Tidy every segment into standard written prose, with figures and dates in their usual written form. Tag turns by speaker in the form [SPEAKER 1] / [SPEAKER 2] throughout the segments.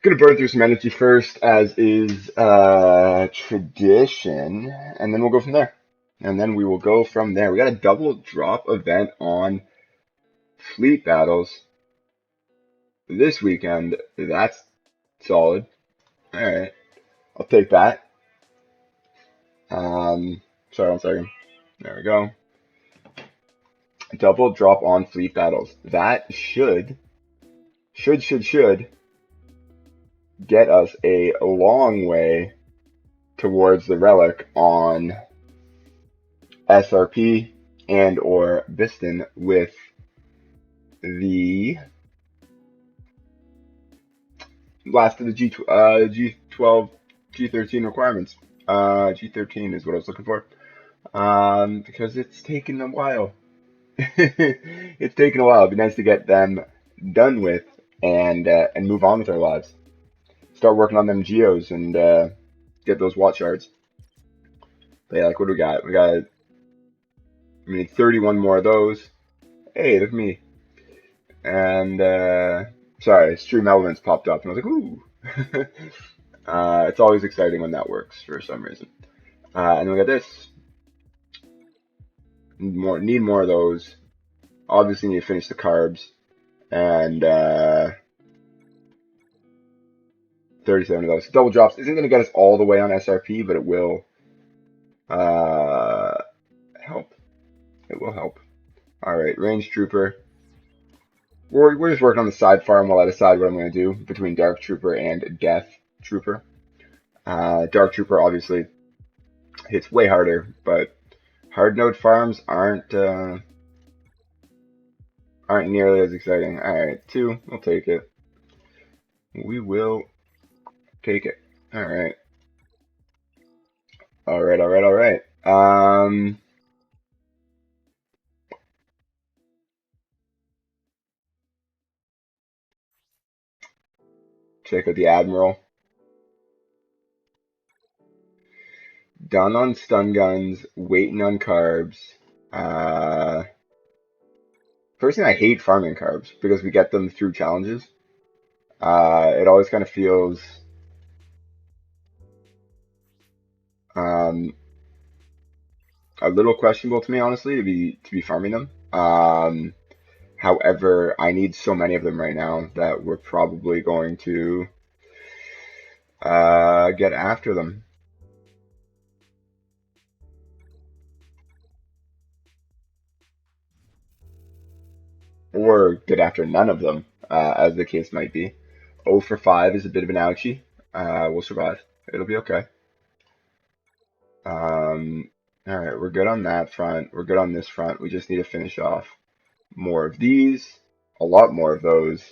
[SPEAKER 1] Gonna burn through some energy first, as is tradition, and then we'll go from there. And then we will go from there. We got a double drop event on fleet battles this weekend. That's solid. All right, I'll take that. Sorry, 1 second. There we go. Double drop on fleet battles. That should get us a long way towards the relic on SRP and or Biston with the last of the G12, G13 requirements. G13 is what I was looking for. Because it's taken a while. It's taken a while. It'd be nice to get them done with and move on with our lives. Start working on them geos and get those watch shards. But yeah, like what do we got? We need 31 more of those. Hey, look at me. And sorry, Stream Elements popped up, and I was like, ooh. It's always exciting when that works for some reason. And then we got this. Need more of those. Obviously, need to finish the carbs. And 37 of those. Double drops isn't going to get us all the way on SRP, but it will help. It will help. All right, range trooper. We're just working on the side farm while I decide what I'm going to do between Dark Trooper and Death Trooper. Dark Trooper obviously hits way harder, but hard node farms aren't nearly as exciting. All right, 2, we'll take it. We will take it. All right. All right. Check out the Admiral. Done on stun guns, waiting on carbs. Personally, I hate farming carbs because we get them through challenges. It always kind of feels a little questionable to me, honestly, to be farming them. However, I need so many of them right now that we're probably going to get after them. Or get after none of them, as the case might be. 0 for 5 is a bit of an ouchie. We'll survive. It'll be okay. Alright, we're good on that front. We're good on this front. We just need to finish off more of these, a lot more of those,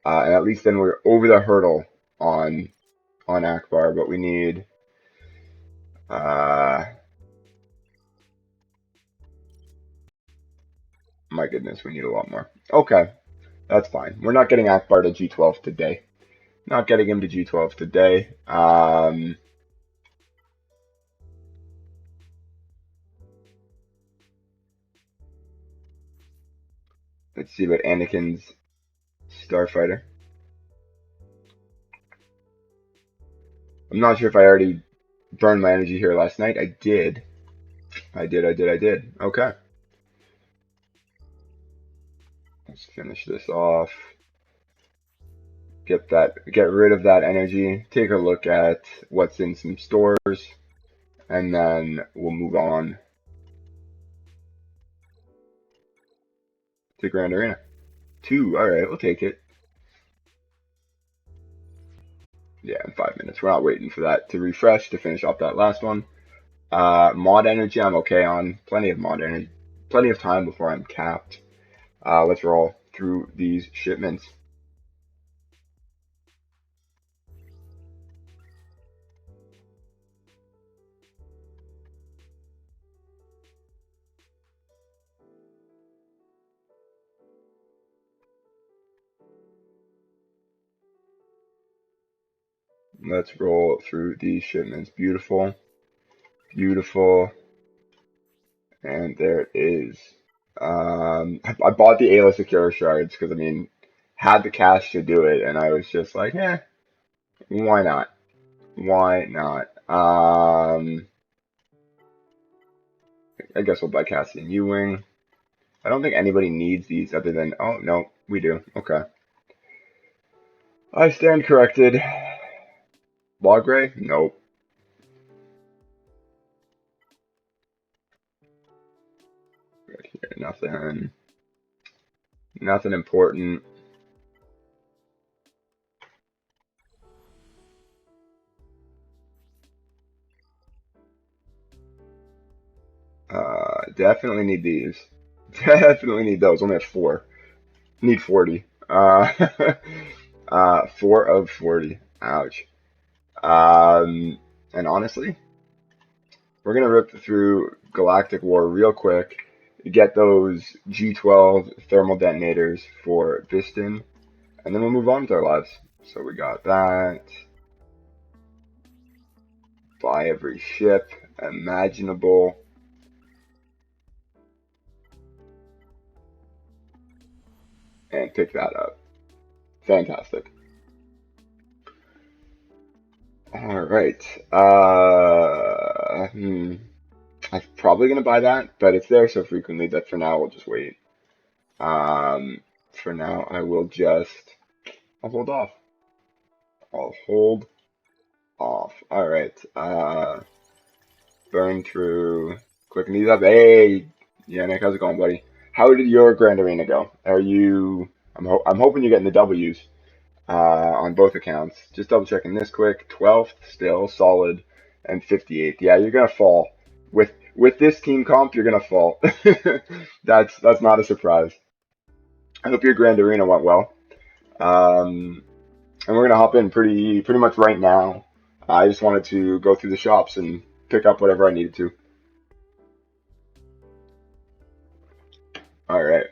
[SPEAKER 1] and at least then we're over the hurdle on Akbar, but we need my goodness, we need a lot more. Okay, that's fine. We're not getting Akbar to G12 today. Not getting him to G12 today. Let's see about Anakin's Starfighter. I'm not sure if I already burned my energy here last night. I did. Okay. Let's finish this off. Get rid of that energy. Take a look at what's in some stores, and then we'll move on to Grand Arena. 2, alright, we'll take it. Yeah, in 5 minutes. We're not waiting for that to refresh to finish off that last one. Mod energy, I'm okay on. Plenty of mod energy. Plenty of time before I'm capped. Let's roll through these shipments. Let's roll through these shipments. Beautiful. Beautiful. And there it is. I bought the Ayla Secure shards because, I mean, had the cash to do it, and I was just like, eh. Why not? Why not? I guess we'll buy Cassie and Ewing. I don't think anybody needs these other than, oh, no, we do. Okay. I stand corrected. Logray? Nope. Right here, nothing. Nothing important. Definitely need these. Definitely need those. Only have 4. Need 40. 4 of 40. Ouch. And honestly, we're gonna rip through Galactic War real quick, get those G12 thermal detonators for Viston, and then we'll move on with our lives. So we got that. Buy every ship imaginable. And pick that up. Fantastic. All right. I'm probably gonna buy that, but it's there so frequently that for now we'll just wait. For now I'll hold off. I'll hold off. All right. Burn through. Clicking these up. Hey, yeah, Nick, how's it going, buddy? How did your Grand Arena go? Are you? I'm hoping you're getting the W's on both accounts. Just double checking this quick. 12th still solid, and 58th. Yeah, you're gonna fall with this team comp. You're gonna fall. That's not a surprise. I hope your Grand Arena went well. And we're gonna hop in pretty much right now. I just wanted to go through the shops and pick up whatever I needed to. All right.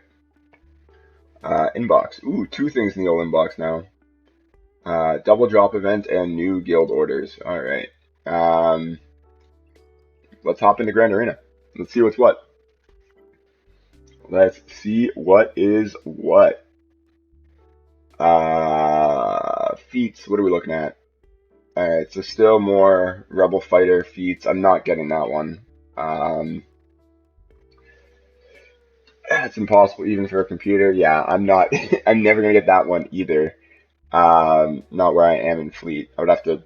[SPEAKER 1] Inbox. Ooh, 2 things in the old inbox now. Double drop event and new guild orders. All right. Let's hop into Grand Arena. Let's see what's what. Let's see what is what. Feats. What are we looking at? All right. So still more Rebel Fighter feats. I'm not getting that one. It's impossible even for a computer. Yeah, I'm not. I'm never gonna get that one either. Not where I am in fleet. I would have to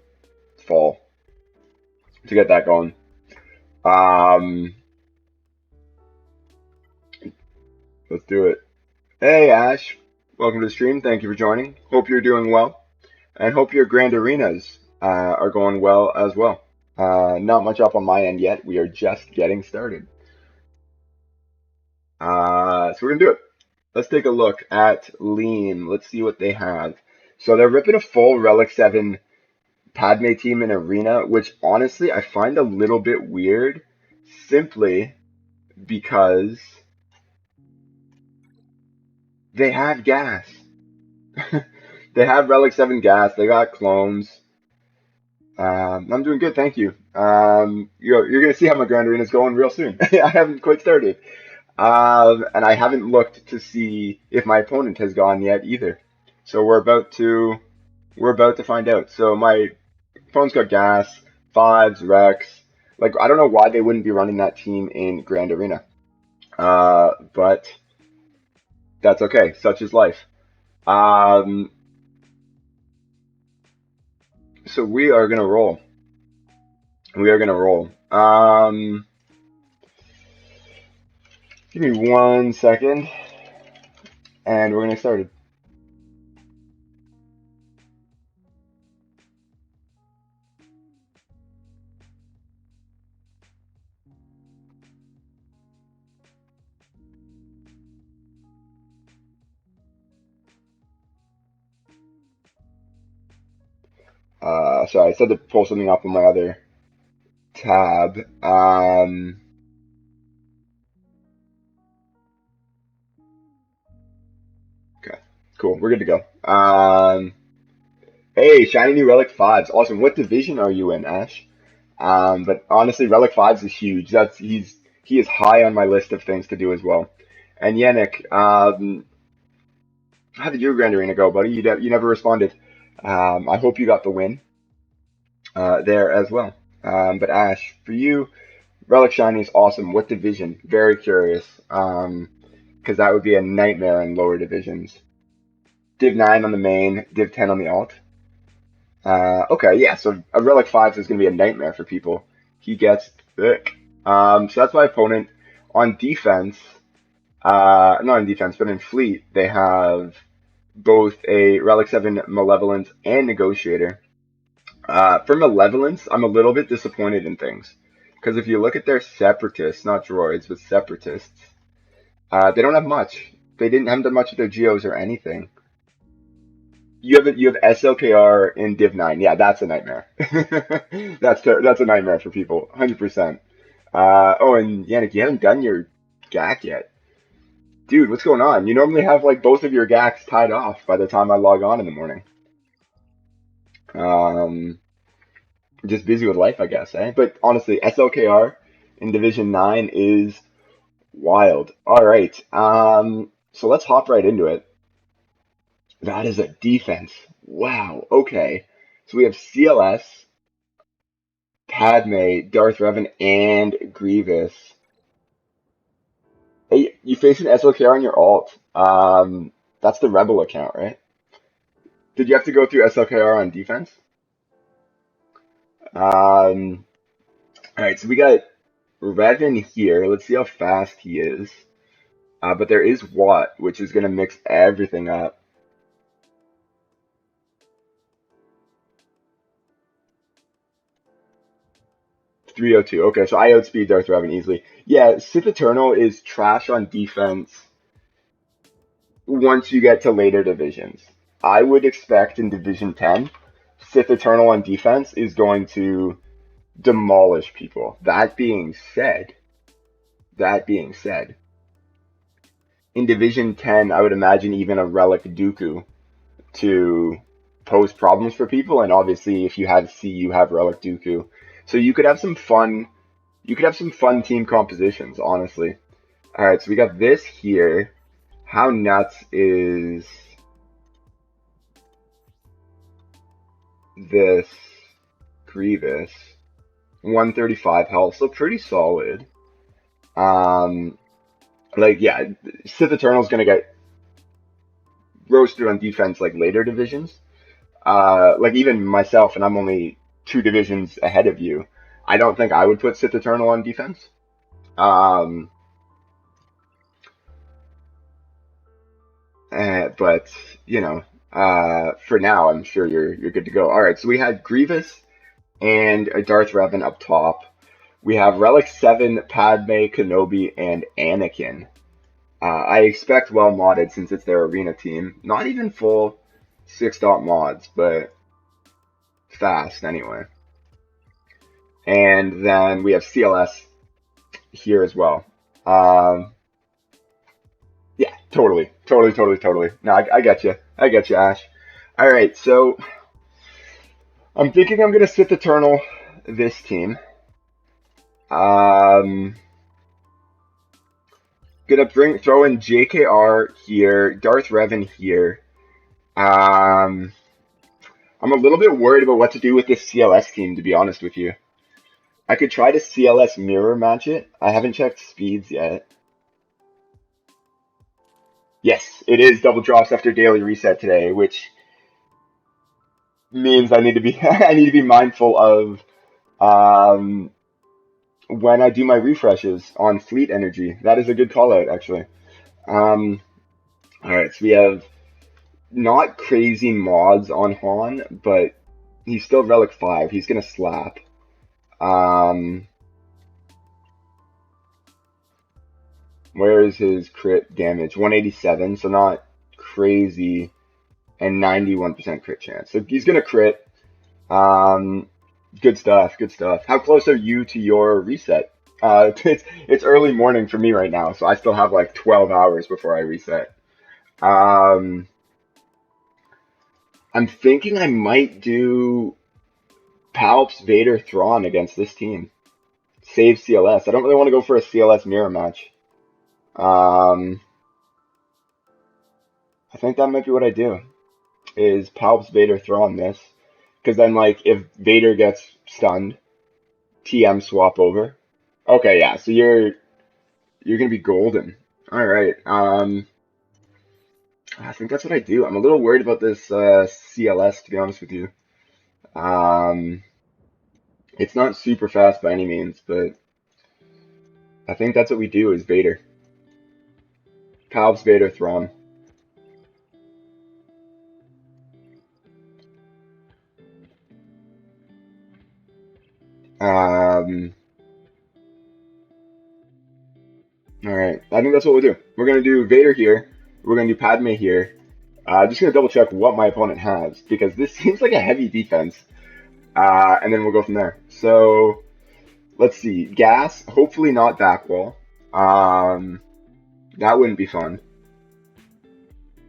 [SPEAKER 1] fall to get that going. Let's do it. Hey Ash, welcome to the stream. Thank you for joining. Hope you're doing well, and hope your Grand Arenas are going well as well. Not much up on my end yet. We are just getting started. So we're gonna do it. Let's take a look at Lean. Let's see what they have. So they're ripping a full Relic 7 Padme team in Arena, which honestly I find a little bit weird, simply because they have gas. They have Relic 7 gas. They got clones. I'm doing good, thank you. You're gonna see how my Grand Arena is going real soon. I haven't quite started. And I haven't looked to see if my opponent has gone yet either. So we're about to find out. So my opponent's got gas, 5s, Rex. Like I don't know why they wouldn't be running that team in Grand Arena. But that's okay. Such is life. So we are gonna roll. We are gonna roll. Give me 1 second, and we're gonna get started. Sorry, I said to pull something up on my other tab. Okay, cool. We're good to go. Hey, shiny new Relic 5s. Awesome. What division are you in, Ash? But honestly, Relic 5s is huge. He is high on my list of things to do as well. And Yannick, how did your Grand Arena go, buddy? You never responded. I hope you got the win there as well. But Ash, for you, Relic Shiny is awesome. What division? Very curious. Because that would be a nightmare in lower divisions. Div 9 on the main, Div 10 on the alt. Okay, yeah, so a Relic 5 is going to be a nightmare for people. He gets thick. So that's my opponent. On defense, not on defense, but in fleet, they have both a Relic 7 Malevolence and Negotiator. For Malevolence, I'm a little bit disappointed in things. Because if you look at their Separatists, not droids, but Separatists, they don't have much. They haven't done much with their Geos or anything. You have SLKR in Div 9. Yeah, that's a nightmare. That's a nightmare for people, 100%. Oh, and Yannick, you haven't done your GAC yet. Dude, what's going on? You normally have like both of your GACs tied off by the time I log on in the morning. Um, just busy with life, I guess, eh? But honestly, SLKR in Division 9 is wild. All right. So let's hop right into it. That is a defense. Wow. Okay. So we have CLS, Padme, Darth Revan, and Grievous. Hey, you face an SLKR on your alt. That's the Rebel account, right? Did you have to go through SLKR on defense? All right, so we got Revan here. Let's see how fast he is. But there is Watt, which is going to mix everything up. 302. Okay, so I outspeed Darth Revan easily. Yeah, Sith Eternal is trash on defense once you get to later divisions. I would expect in Division 10, Sith Eternal on defense is going to demolish people. That being said, in Division 10, I would imagine even a Relic Dooku to pose problems for people. And obviously, if you have C, you have Relic Dooku. So you could have some fun. You could have some fun team compositions, honestly. All right, so we got this here. How nuts is this Grievous? 135 health, so pretty solid. Um, yeah, Sith Eternal's gonna get roasted on defense like later divisions. Like even myself, and I'm only 2 divisions ahead of you. I don't think I would put Sith Eternal on defense. Um, but for now, I'm sure you're good to go. All right, so we had Grievous and a Darth Revan up top. We have Relic 7, Padme, Kenobi, and Anakin. I expect well modded since it's their arena team. Not even full 6-dot mods, but fast anyway. And then we have CLS here as well. Yeah, totally. No, I get you. I get you, Ash. All right, so I'm thinking I'm gonna Sith Eternal this team. Gonna throw in JKR here, Darth Revan here. I'm a little bit worried about what to do with this CLS team, to be honest with you. I could try to CLS mirror match it. I haven't checked speeds yet. Yes, it is double drops after daily reset today, which means I need to be I need to be mindful of um, when I do my refreshes on fleet energy. That is a good call out, actually. Um, all right, so we have not crazy mods on Han, but he's still Relic 5. He's gonna slap. Um, where is his crit damage? 187, so not crazy, and 91% crit chance. So he's gonna crit. Um, good stuff. Good stuff. How close are you to your reset? It's early morning for me right now, so I still have like 12 hours before I reset. Um, I'm thinking I might do Palps, Vader, Thrawn against this team. Save CLS. I don't really want to go for a CLS mirror match. I think that might be what I do. is Palps Vader Thrawn this. Because then, like, if Vader gets stunned, TM swap over. Okay, yeah, so you're gonna be golden. All right. I think that's what I do. I'm a little worried about this CLS, to be honest with you. Um, it's not super fast by any means, but I think that's what we do is Vader. Palps Vader Thrawn. Um, all right. I think that's what we'll do. We're gonna do Vader here. We're gonna do Padme here. Just gonna double check what my opponent has because this seems like a heavy defense. And then we'll go from there. So let's see. Gas, hopefully not back wall. That wouldn't be fun.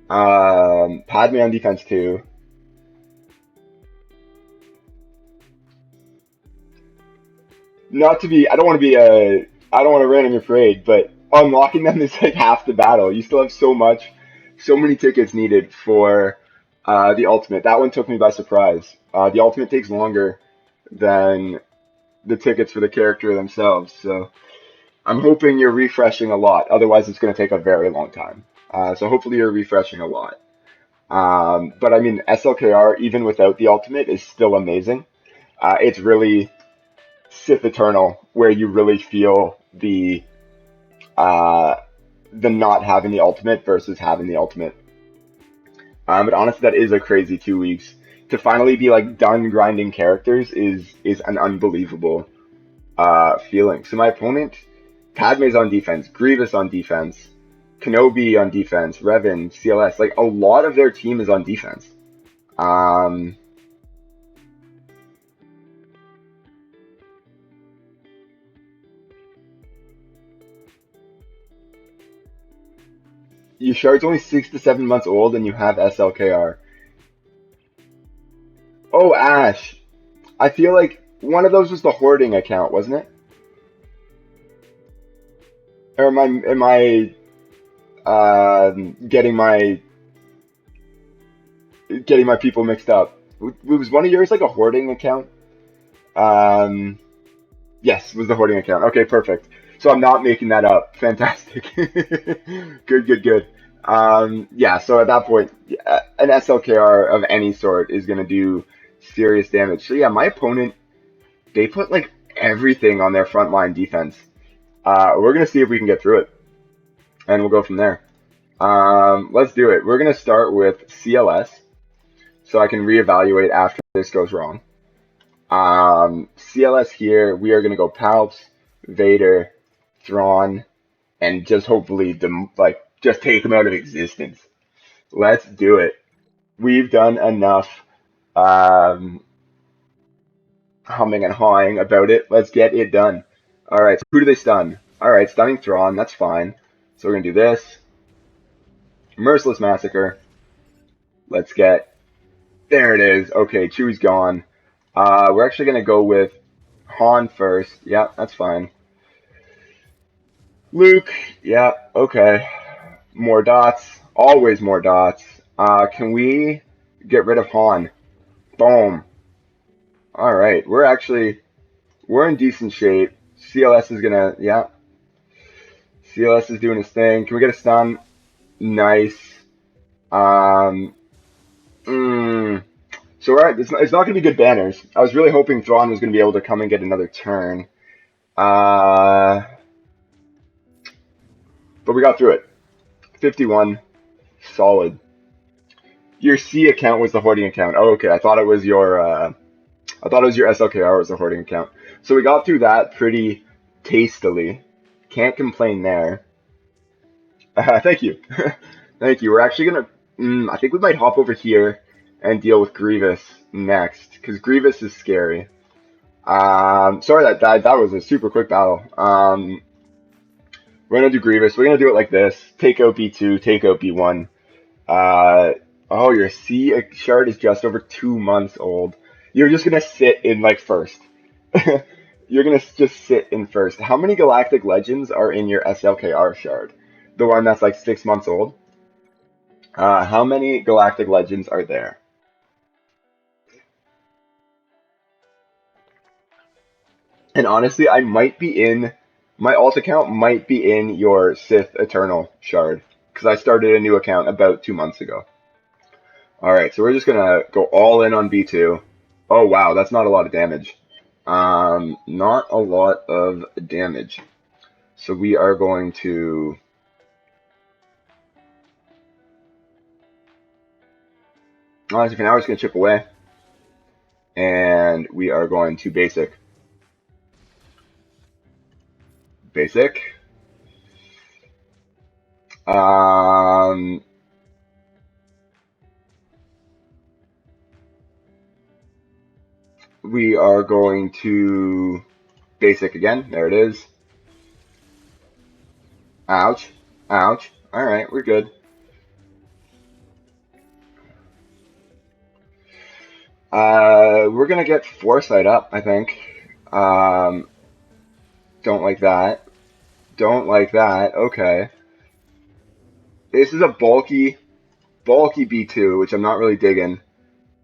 [SPEAKER 1] Padme on defense too. Not to be, I don't want to be I don't want to rain on your parade, but unlocking them is like half the battle. You still have so many tickets needed for the ultimate. That one took me by surprise. The ultimate takes longer than the tickets for the character themselves, so I'm hoping you're refreshing a lot. Otherwise, it's going to take a very long time. So hopefully you're refreshing a lot. But I mean, SLKR, even without the ultimate, is still amazing. It's really Sith Eternal where you really feel uh, the not having the ultimate versus having the ultimate. But honestly, that is a crazy 2 weeks. To finally be like done grinding characters is an unbelievable feeling. So my opponent, Padme's on defense, Grievous on defense, Kenobi on defense, Revan, CLS, like a lot of their team is on defense. Um, your shard's only 6 to 7 months old and you have SLKR. Oh, Ash. I feel like one of those was the hoarding account, wasn't it? Or am I getting my people mixed up? Was one of yours like a hoarding account? Um, yes, was the hoarding account. Okay, perfect. So I'm not making that up. Fantastic. Good, good, good. Yeah, so at that point, an SLKR of any sort is going to do serious damage. So yeah, my opponent, they put like everything on their front line defense. We're going to see if we can get through it, and we'll go from there. Let's do it. We're going to start with CLS, so I can reevaluate after this goes wrong. CLS here, we are going to go Palps, Vader, Thrawn, and just hopefully just take them out of existence. Let's do it. We've done enough humming and hawing about it. Let's get it done. All right, so who do they stun? All right, stunning Thrawn, that's fine. So we're going to do this. Merciless Massacre. Let's get... There it is. Okay, Chewie's gone. We're actually going to go with Han first. Yeah, that's fine. Luke. Yeah, okay. More dots. Always more dots. Can we get rid of Han? Boom. Alright, we're in decent shape. CLS is gonna, yeah. CLS is doing his thing. Can we get a stun? Nice. Um, So, alright, it's not going to be good banners. I was really hoping Thrawn was going to be able to come and get another turn. But we got through it. 51. Solid. Your C account was the hoarding account. Oh, okay. I thought it was your SLKR was the hoarding account. So we got through that pretty tastily. Can't complain there. Thank you. Thank you. We're actually going to... I think we might hop over here and deal with Grievous next, because Grievous is scary. Sorry that was a super quick battle. We're going to do Grievous. We're going to do it like this. Take out B2, take out B1. Oh, your C shard is just over 2 months old. You're just going to sit in, like, first. You're going to just sit in first. How many Galactic Legends are in your SLKR shard? The one that's, like, 6 months old? How many galactic legends are there? And honestly, I might be in my alt account might be in your Sith Eternal shard because I started a new account about 2 months ago. All right, so we're just gonna go all in on B2. Oh wow, that's not a lot of damage. Not a lot of damage. So we are going to. Honestly, for now, we're just gonna chip away, and we are going to basic. Basic. Um, we are going to basic again. There it is. Ouch. Ouch. Alright, we're good. We're gonna get Foresight up, I think. Um, don't like that. Don't like that. Okay. This is a bulky B2, which I'm not really digging.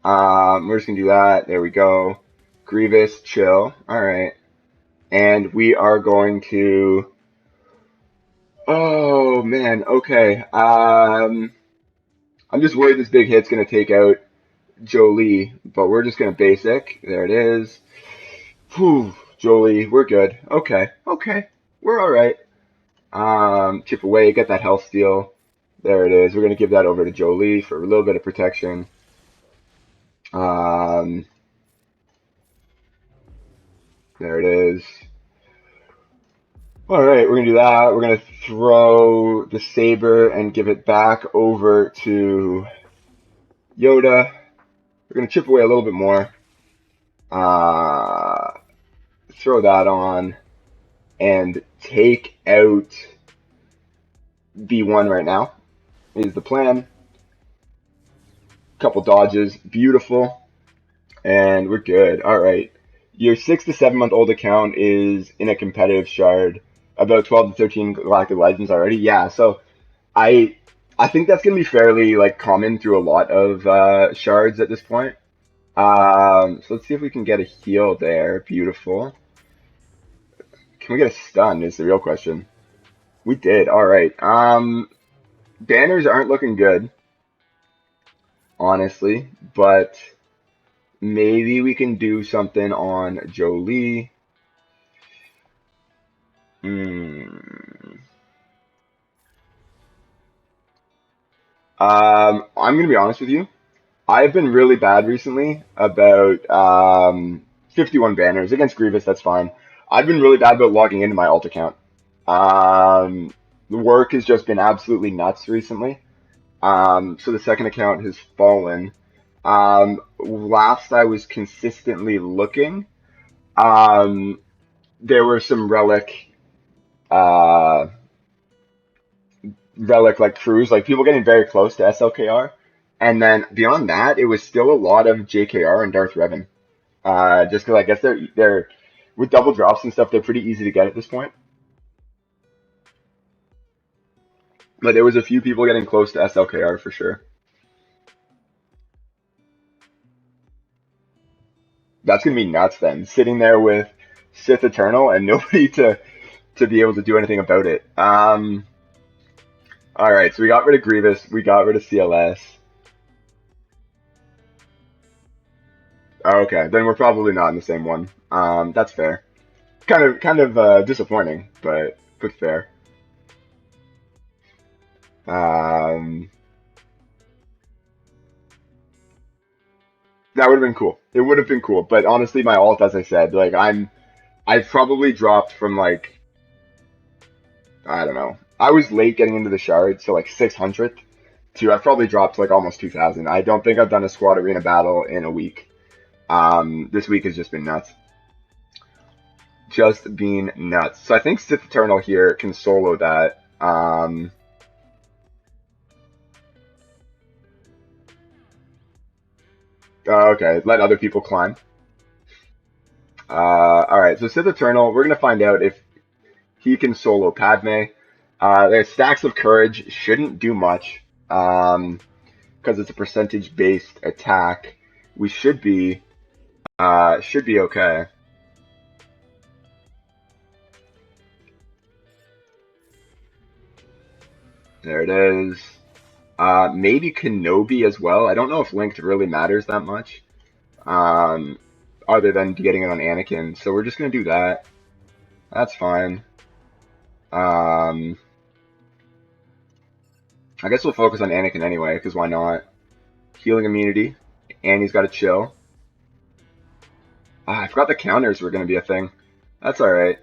[SPEAKER 1] We're just gonna do that. There we go. Grievous, chill. Alright. And we are going to. Oh, man. Okay. I'm just worried this big hit's gonna take out Jolie, but we're just gonna basic. There it is. Whew, Jolie, we're good. Okay, okay, we're all right. Chip away, get that health steal. There it is. We're gonna give that over to Jolie for a little bit of protection. There it is. All right, we're gonna do that. We're gonna throw the saber and give it back over to Yoda. We're gonna chip away a little bit more. Throw that on and take out B1 right now is the plan. Couple dodges, beautiful, and we're good. All right, your 6 to 7 month old account is in a competitive shard, about 12 to 13 Galactic Legends already. Yeah, so I I think that's gonna be fairly like common through a lot of shards at this point. So let's see if we can get a heal there. Beautiful. Can we get a stun? Is the real question. We did. All right. Banners aren't looking good, honestly, but maybe we can do something on Jolie. Hmm. I'm gonna be honest with you. I've been really bad recently about 51 banners against Grievous. That's fine. I've been really bad about logging into my alt account. The work has just been absolutely nuts recently. So the second account has fallen. Last I was consistently looking, um, there were some uh, relic like crews, like people getting very close to SLKR. And then beyond that, it was still a lot of JKR and Darth Revan. Just because I guess they're with double drops and stuff, they're pretty easy to get at this point. But there was a few people getting close to SLKR for sure. That's gonna be nuts then, sitting there with Sith Eternal and nobody to be able to do anything about it. All right, so we got rid of Grievous, we got rid of CLS. Okay, then we're probably not in the same one. That's fair. Kind of disappointing, but fair. Um, that would have been cool. It would have been cool, but honestly, my alt, as I said, like I've probably dropped from like I don't know. I was late getting into the shard, so like 600th to I've probably dropped like almost 2,000. I don't think I've done a squad arena battle in a week. This week has just been nuts. Just been nuts. So I think Sith Eternal here can solo that. Okay, let other people climb. All right, so Sith Eternal, we're gonna find out if he can solo Padme. Their stacks of courage shouldn't do much. because it's a percentage-based attack, we should be okay. There it is. Maybe Kenobi as well. I don't know if linked really matters that much, um, other than getting it on Anakin. So we're just gonna do that. That's fine. Um, I guess we'll focus on Anakin anyway, because why not? Healing immunity, and he's got to chill. I forgot the counters were gonna be a thing. That's all right.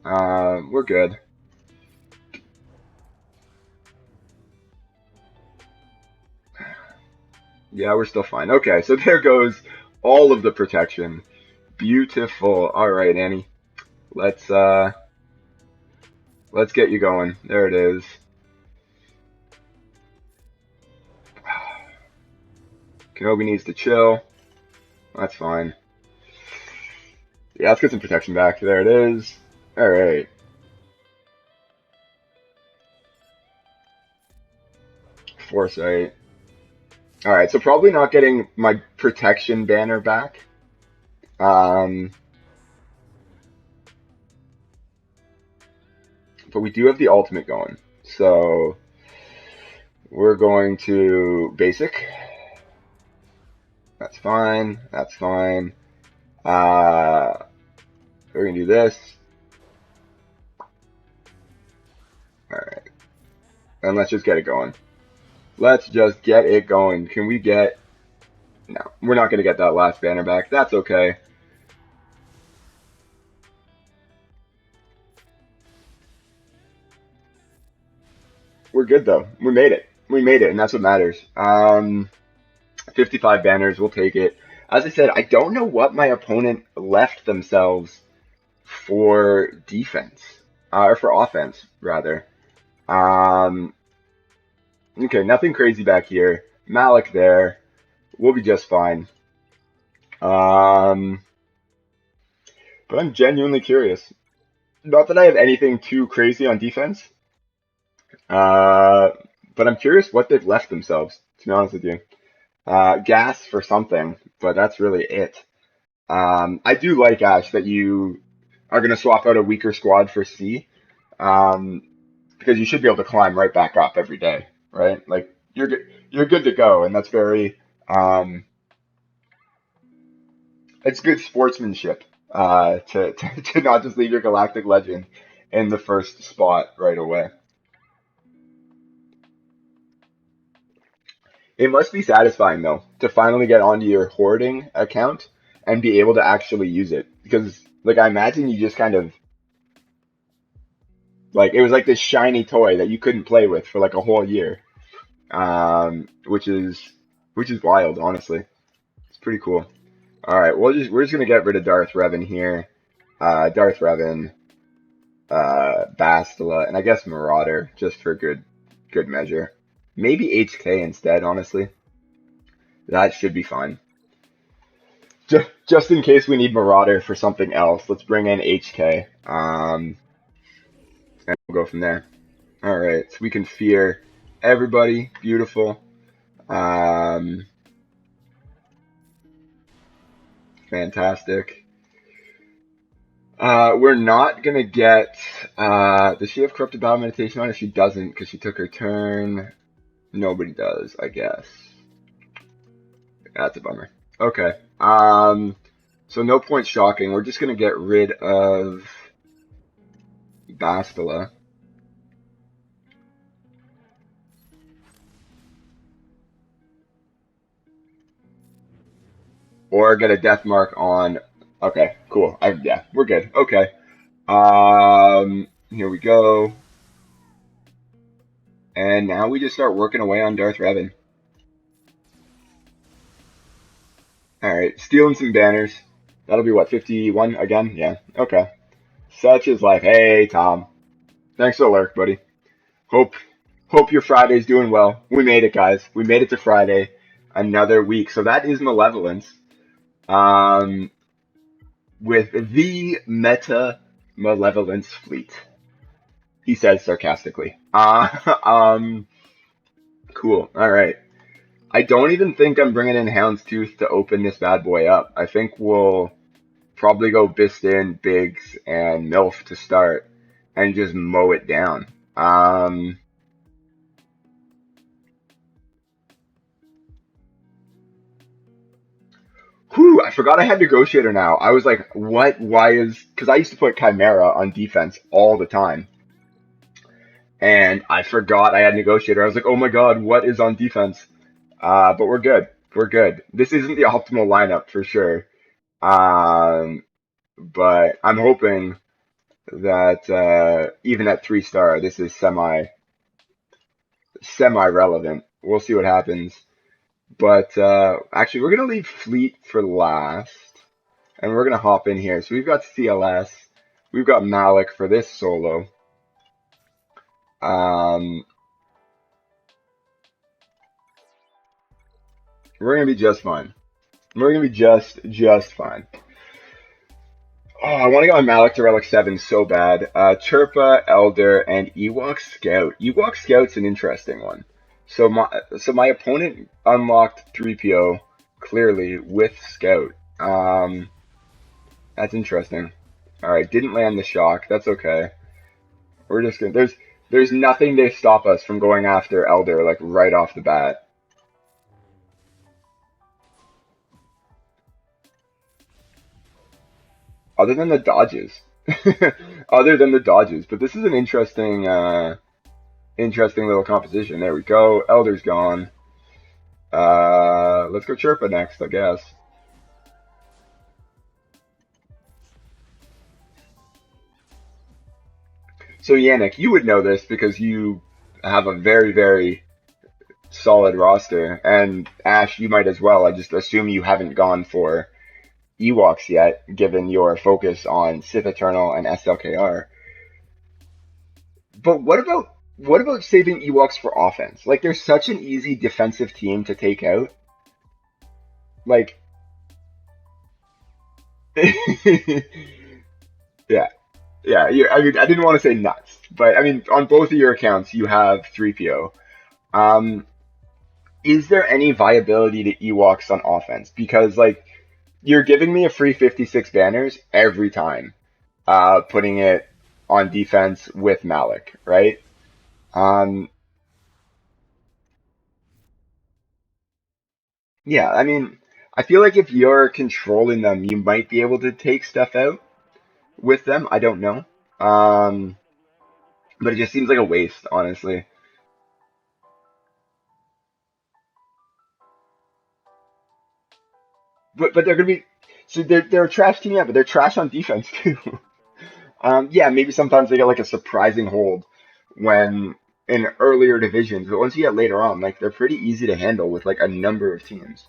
[SPEAKER 1] We're good. Yeah, we're still fine. Okay, so there goes all of the protection. Beautiful. All right, Annie. Let's let's get you going. There it is. Kenobi needs to chill. That's fine. Yeah, let's get some protection back. There it is. All right. Foresight. All right, so probably not getting my protection banner back. Um, but we do have the ultimate going. So we're going to basic. That's fine. That's fine. We're gonna do this. All right, and let's just get it going. Let's just get it going. Can we get? No, we're not gonna get that last banner back. That's okay. We're good though. We made it. We made it, and that's what matters. 55 banners. We'll take it. As I said, I don't know what my opponent left themselves for defense, or for offense, rather. Um, okay, nothing crazy back here. Malik there. We'll be just fine. But I'm genuinely curious. Not that I have anything too crazy on defense, uh, but I'm curious what they've left themselves, to be honest with you. Gas for something, but that's really it. I do like, Ash, that you are going to swap out a weaker squad for C, um, because you should be able to climb right back up every day, right? Like you're good to go, and that's very, um, it's good sportsmanship, to not just leave your galactic legend in the first spot right away. It must be satisfying though to finally get onto your hoarding account and be able to actually use it, because like I imagine you just kind of like it was like this shiny toy that you couldn't play with for like a whole year, which is wild, honestly. It's pretty cool. All right, we're just gonna get rid of Darth Revan here. Darth Revan, Bastila, and I guess Marauder just for good measure. Maybe HK instead, honestly. That should be fine. Just in case we need Marauder for something else, let's bring in HK. And we'll go from there. All right, so we can fear everybody. Beautiful. Um, fantastic. We're not gonna get. Does she have corrupted battle meditation on? If she doesn't, because she took her turn. Nobody does, I guess. That's a bummer. Okay. So no point shocking. We're just gonna get rid of Bastila. Or get a death mark on. Okay, cool. Yeah, we're good. Okay. Here we go. And now we just start working away on Darth Revan. Alright, stealing some banners. That'll be what, 51 again? Yeah, okay. Such is life. Hey, Tom. Thanks for the lurk, buddy. Hope hope your Friday's doing well. We made it, guys. We made it to Friday. Another week. So that is Malevolence. Um, with the Meta Malevolence Fleet. He says sarcastically. Cool. All right. I don't even think I'm bringing in Houndstooth to open this bad boy up. I think we'll probably go Biston, Biggs, and MILF to start and just mow it down. Whew, I forgot I had Negotiator now. I was like, what? Why is... Because I used to put Chimera on defense all the time. And I forgot I had Negotiator. I was like, oh my god, what is on defense? But we're good. We're good. This isn't the optimal lineup for sure. But I'm hoping that even at 3-star, this is semi relevant. We'll see what happens. But actually, we're gonna leave Fleet for last, and we're gonna hop in here. So we've got CLS, we've got Malik for this solo. We're gonna be just fine. We're gonna be just fine. Oh, I want to get my Malik to Relic 7 so bad. Chirpa, Elder, and Ewok Scout. Ewok Scout's an interesting one. So my opponent unlocked 3PO clearly with Scout. That's interesting. Alright, didn't land the shock. That's okay. We're just gonna there's nothing to stop us from going after Elder like right off the bat. Other than the dodges. Other than the dodges. But this is an interesting interesting little composition. There we go. Elder's gone. Let's go Chirpa next, I guess. So Yannick, you would know this because you have a very, very solid roster. And Ash, you might as well. I just assume you haven't gone for Ewoks yet, given your focus on Sith Eternal and SLKR. But what about saving Ewoks for offense? Like, they're such an easy defensive team to take out. Like, yeah, yeah. I mean, I didn't want to say nuts, but I mean, on both of your accounts, you have 3PO. Um, is there any viability to Ewoks on offense? Because like, you're giving me a free 56 banners every time, putting it on defense with Malik, right? Um, yeah, I mean, I feel like if you're controlling them, you might be able to take stuff out with them. I don't know. Um, but it just seems like a waste, honestly. But they're gonna be so they're a trash team, yeah, but they're trash on defense too. Yeah, maybe sometimes they get like a surprising hold when in earlier divisions, but once you get later on, like they're pretty easy to handle with like a number of teams.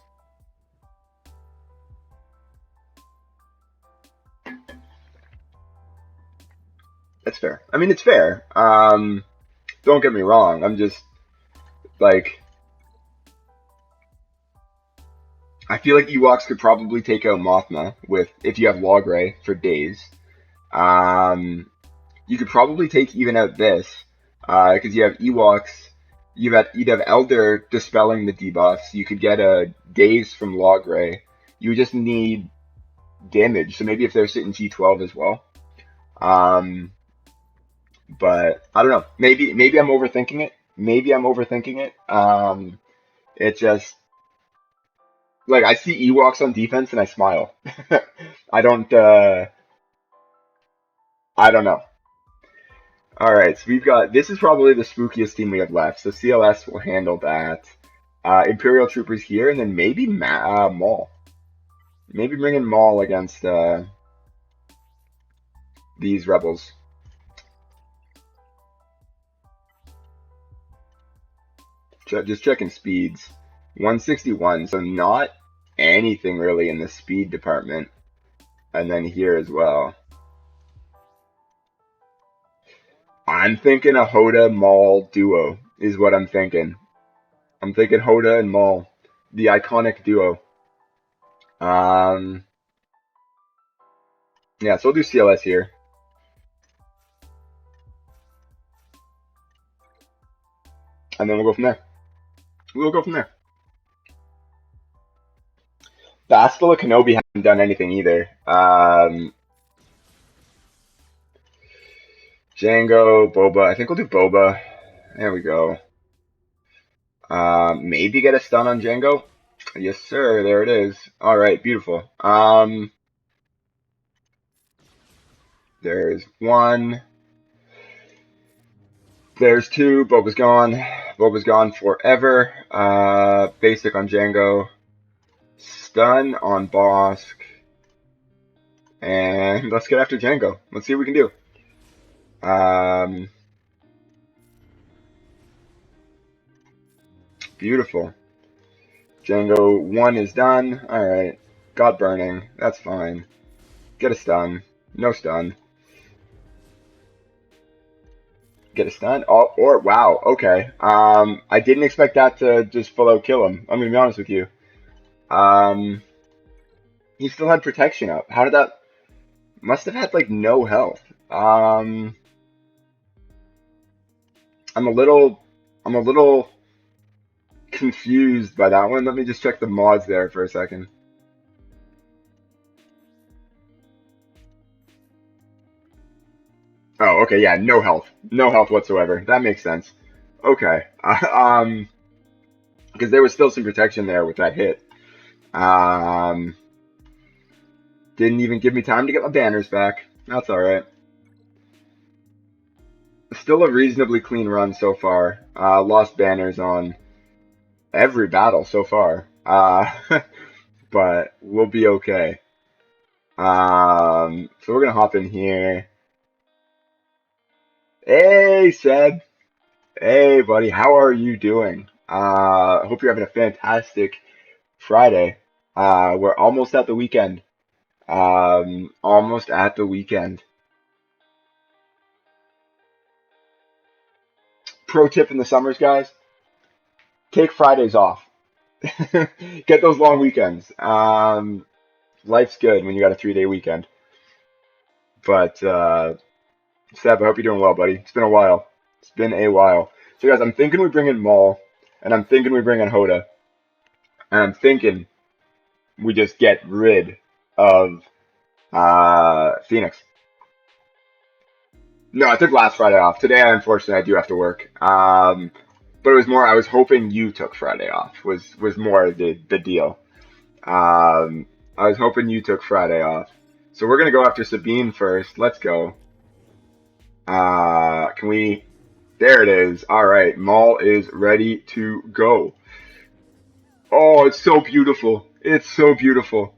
[SPEAKER 1] That's fair. I mean, it's fair. Don't get me wrong. I'm just like I feel like Ewoks could probably take out Mothma with if you have Logray for days. Um, you could probably take even out this because you have Ewoks. You'd have Elder dispelling the debuffs. You could get a daze from Logray. You would just need damage. So maybe if they're sitting G12 as well. Um, but I don't know. Maybe I'm overthinking it. Maybe I'm overthinking it. It just like I see Ewoks on defense and I smile. I don't. I don't know. All right, so we've got this is probably the spookiest team we have left. So CLS will handle that. Imperial Troopers here, and then maybe Maul. Maybe bring in Maul against these rebels. Just checking speeds. 161, so not anything really in the speed department. And then here as well. I'm thinking a Hoda Maul duo is what I'm thinking. I'm thinking Hoda and Maul, the iconic duo. Um, yeah, so we'll do CLS here. And then we'll go from there. we'll go from there. Bastila Kenobi haven't done anything either. Django, Boba. I think we'll do Boba. There we go. Maybe get a stun on Django. Yes, sir. There it is. All right, beautiful. There's one. There's two. Boba's gone. Boba's gone forever. Basic on Django. Stun on Bosk. And let's get after Django. Let's see what we can do. Beautiful. Django 1 is done. Alright. Got burning. That's fine. Get a stun. No stun. Get a stun. Oh, or wow. Okay. I didn't expect that to just full out kill him. I'm gonna be honest with you. He still had protection up. How did that? Must have had like no health. I'm a little confused by that one. Let me just check the mods there for a second. Oh, okay, yeah, no health. No health whatsoever. That makes sense. Okay. Because there was still some protection there with that hit. Didn't even give me time to get my banners back. That's alright. Still a reasonably clean run so far. Lost banners on every battle so far. But we'll be okay. So we're gonna hop in here. Hey, Seb. Hey, buddy. How are you doing? I hope you're having a fantastic Friday. We're almost at the weekend. Almost at the weekend. Pro tip in the summers, guys. Take Fridays off. Get those long weekends. Life's good when you got a 3-day weekend. But, Seb, I hope you're doing well, buddy. It's been a while. It's been a while. So, guys, I'm thinking we bring in Maul, and I'm thinking we bring in Hoda, and I'm thinking we just get rid of Phoenix. No, I took last Friday off. Today, unfortunately, I do have to work. But it was more, I was hoping you took Friday off, was more the deal. I was hoping you took Friday off. So we're going to go after Sabine first. Let's go. Can we? There it is. All right. Maul is ready to go. Oh, it's so beautiful. It's so beautiful.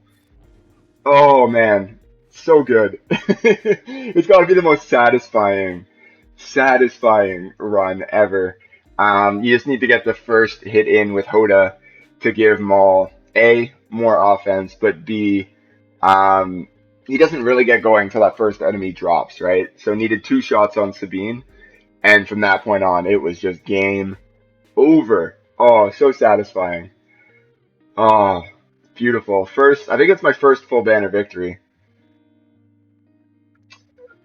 [SPEAKER 1] Oh, man. So good. It's got to be the most satisfying run ever. You just need to get the first hit in with Hoda to give Maul A, more offense, but B, he doesn't really get going till that first enemy drops, right? So needed 2 shots on Sabine, and from that point on, it was just game over. Oh, so satisfying. Oh, beautiful. I think it's my first full banner victory.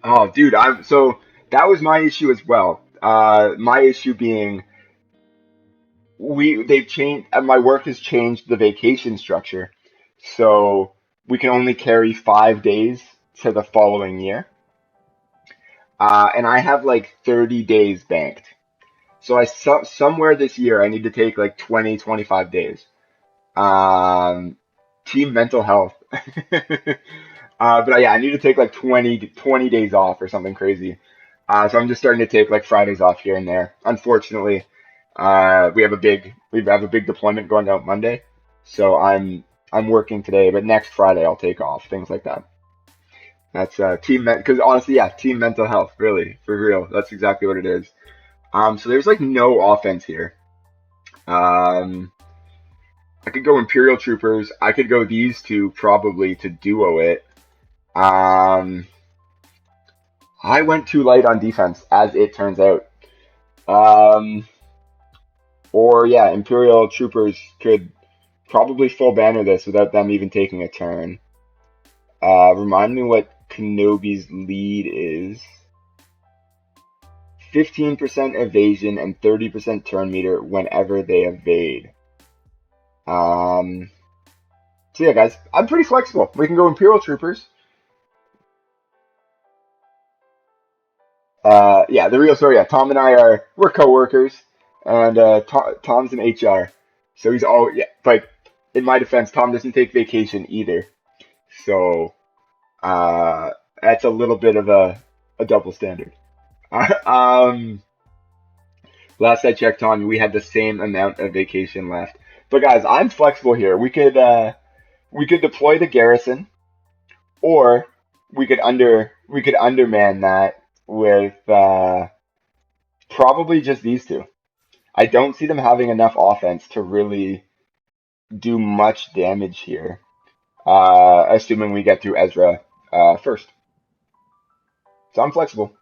[SPEAKER 1] Oh, dude, so that was my issue as well. My issue being they've changed, my work has changed the vacation structure, so we can only carry 5 days to the following year. And I have like 30 days banked. So somewhere this year I need to take like 20, 25 days. Um, Team mental health. But yeah, I need to take like 20 days off or something crazy. So I'm just starting to take like Fridays off here and there. Unfortunately, we have a big deployment going out Monday, so I'm working today, but next Friday I'll take off, things like that. That's because honestly, yeah, team mental health, really, for real. That's exactly what it is. So there's like no offense here. I could go Imperial Troopers. I could go these two probably to duo it. Um, I went too light on defense, as it turns out. Um, or yeah, Imperial Troopers could probably full banner this without them even taking a turn. Remind me what Kenobi's lead is. 15% evasion, and 30% turn meter whenever they evade. So yeah, guys, I'm pretty flexible. We can go Imperial Troopers. Yeah, the real story. Yeah, Tom and we're coworkers, and Tom's in HR, so he's all yeah. But in my defense, Tom doesn't take vacation either, so uh, that's a little bit of a double standard. um, Last I checked, Tom, we had the same amount of vacation left. But guys, I'm flexible here. We could deploy the garrison, or we could underman that with probably just these two. I don't see them having enough offense to really do much damage here, assuming we get through Ezra first. So I'm flexible.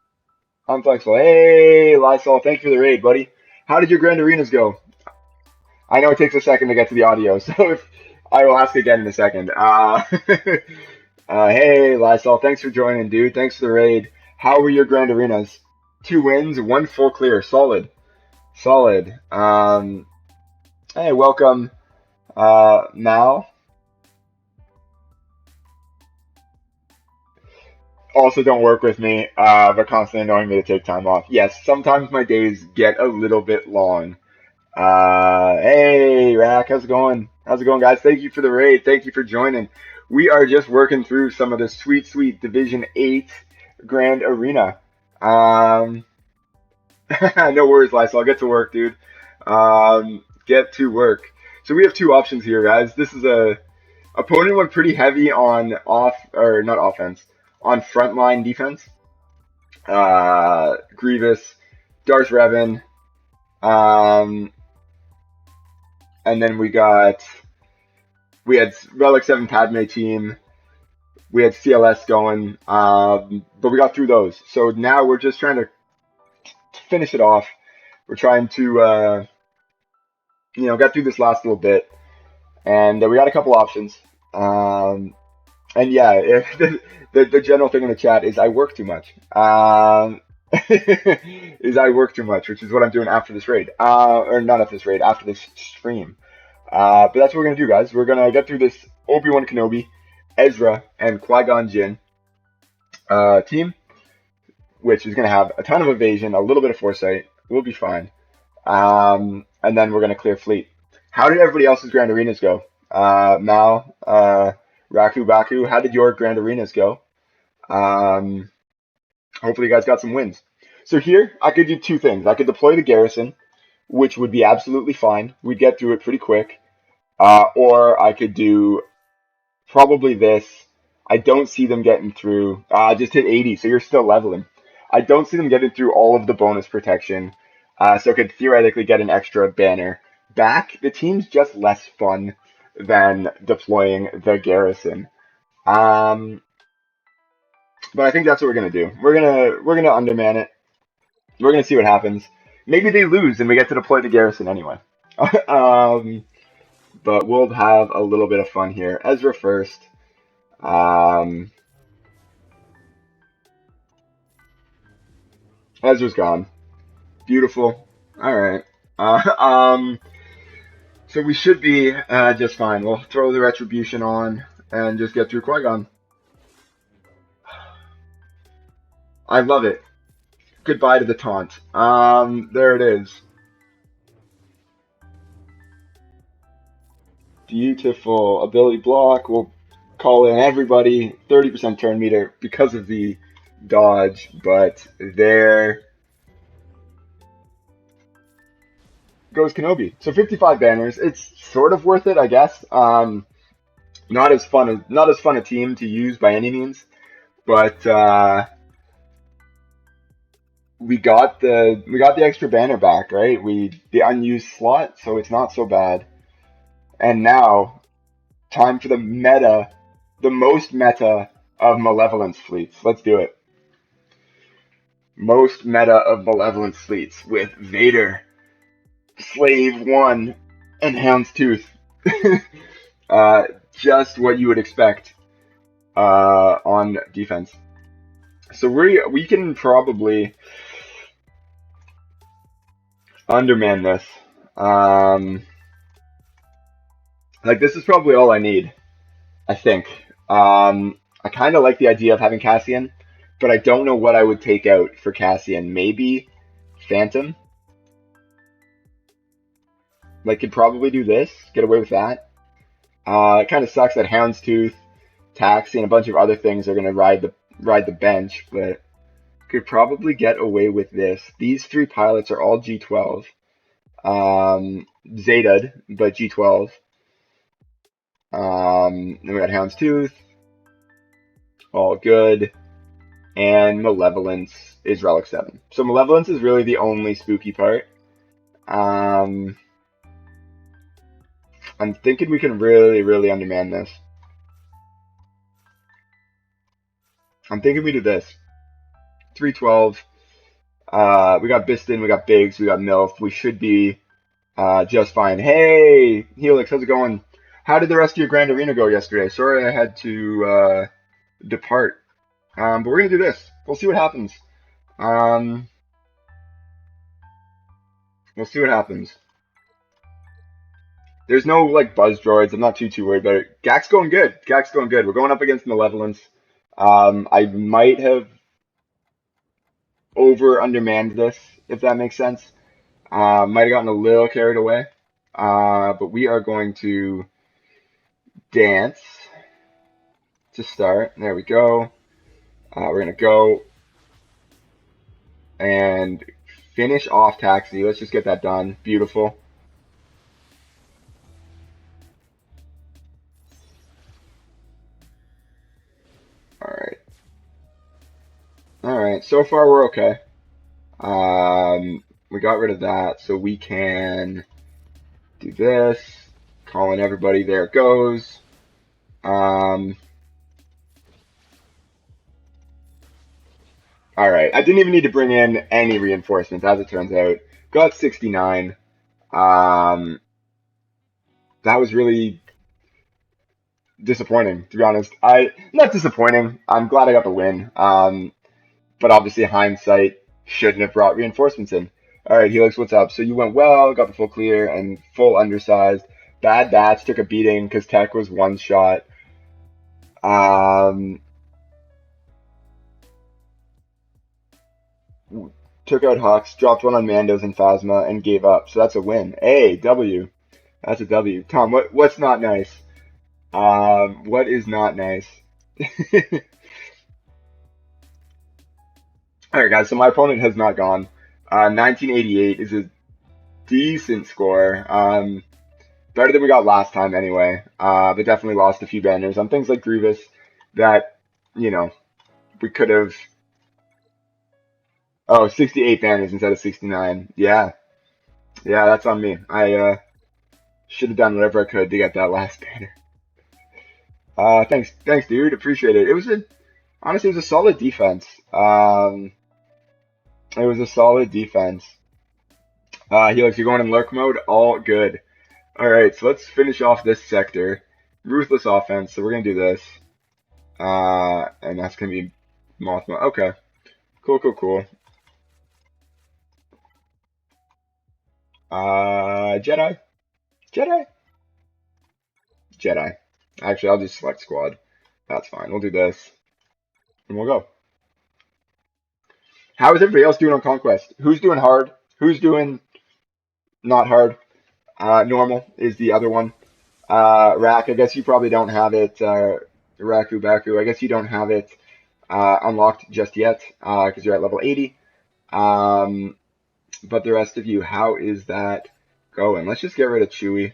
[SPEAKER 1] I'm flexible. Hey, Lysol, thank you for the raid, buddy. How did your Grand Arenas go? I know it takes a second to get to the audio, so if I will ask again in a second. Hey, Lysol, thanks for joining, dude. Thanks for the raid. How were your Grand Arenas? 2 wins, 1 full clear. Solid. Solid. Hey, welcome, Mal. Also, don't work with me, but constantly annoying me to take time off. Yes, sometimes my days get a little bit long. Hey, Rack, how's it going? How's it going, guys? Thank you for the raid. Thank you for joining. We are just working through some of the sweet, sweet Division 8 Grand Arena. No worries, Lysol. Get to work, dude. Get to work. So we have 2 options here, guys. This is opponent went pretty heavy on not offense, on frontline defense. Grievous, Darth Revan, and then we had Relic 7 Padme team. We had CLS going, but we got through those. So now we're just trying to finish it off. We're trying to, get through this last little bit. And we got a couple options. And yeah, if the general thing in the chat is I work too much. Is I work too much, which is what I'm doing after this raid. Or not after this raid, after this stream. But that's what we're going to do, guys. We're going to get through this Obi-Wan Kenobi, Ezra, and Qui-Gon Jinn team, which is going to have a ton of evasion, a little bit of foresight. We'll be fine. And then we're going to clear fleet. How did everybody else's Grand Arenas go? Mal, Raku Baku, how did your Grand Arenas go? Hopefully you guys got some wins. So here, I could do 2 things. I could deploy the garrison, which would be absolutely fine. We'd get through it pretty quick. Or I could do probably this. I don't see them getting through. Just hit 80, so you're still leveling. I don't see them getting through all of the bonus protection. So could theoretically get an extra banner back. The team's just less fun than deploying the garrison. But I think that's what we're gonna do. We're gonna underman it. We're gonna see what happens. Maybe they lose and we get to deploy the garrison anyway. But we'll have a little bit of fun here. Ezra first. Ezra's gone. Beautiful. All right. So we should be just fine. We'll throw the retribution on and just get through Qui-Gon. I love it. Goodbye to the taunt. There it is. Beautiful. Ability block. We'll call in everybody. 30% turn meter because of the dodge, but there goes Kenobi. So 55 banners. It's sort of worth it, I guess. Not as fun a team to use by any means, but we got the extra banner back, right? The unused slot, so it's not so bad. And now, time for the most meta of Malevolence fleets. Let's do it. Most meta of Malevolence fleets with Vader, Slave 1, and Houndstooth. Just what you would expect on defense. So we can probably underman this. Um, like this is probably all I need. I think. I kind of like the idea of having Cassian, but I don't know what I would take out for Cassian. Maybe Phantom. Like, could probably do this, get away with that. It kind of sucks that Houndstooth, Taxi, and a bunch of other things are gonna ride the bench, but could probably get away with this. These three pilots are all G12. Zetaed, but G12. Then we got Houndstooth, all good, and Malevolence is Relic 7. So Malevolence is really the only spooky part. I'm thinking we can really, really underman this. I'm thinking we do this. 312. We got Biston, we got Biggs, we got Milf. We should be just fine. Hey, Helix, how's it going? How did the rest of your Grand Arena go yesterday? Sorry I had to depart. But we're going to do this. We'll see what happens. We'll see what happens. There's no, like, buzz droids. I'm not too worried about it. GAC's going good. GAC's going good. We're going up against Malevolence. I might have undermanned this, if that makes sense. Might have gotten a little carried away. But we are going to dance to start. There we go. We're going to go and finish off Taxi. Let's just get that done. Beautiful. Alright, so far we're okay. We got rid of that, so we can do this. Calling everybody, there it goes. Alright, I didn't even need to bring in any reinforcements, as it turns out. Got 69. That was really disappointing, to be honest. Not disappointing. I'm glad I got the win. But obviously hindsight, shouldn't have brought reinforcements in. Alright, Helix, what's up? So you went well, got the full clear, and full undersized. Bad Batch took a beating because Tech was one shot. Took out Hux, dropped one on Mandos and Phasma, and gave up. So that's a win. Hey, W. That's a W. Tom, what's not nice? What is not nice? Alright guys, so my opponent has not gone. 1988 is a decent score. Better than we got last time anyway. But definitely lost a few banners on things like Grievous that, you know, we could have... Oh, 68 banners instead of 69. Yeah. Yeah, that's on me. I should have done whatever I could to get that last banner. Thanks, dude. Appreciate it. Honestly, it was a solid defense. It was a solid defense. Helix, you're going in lurk mode? All good. Alright, so let's finish off this sector. Ruthless offense, so we're going to do this. And that's going to be Mothma. Okay. Cool. Jedi? Actually, I'll just select squad. That's fine. We'll do this. And we'll go. How is everybody else doing on Conquest? Who's doing hard? Who's doing not hard? Normal is the other one. Rack, I guess you probably don't have it. Baku, I guess you don't have it unlocked just yet because you're at level 80. But the rest of you, how is that going? Let's just get rid of Chewie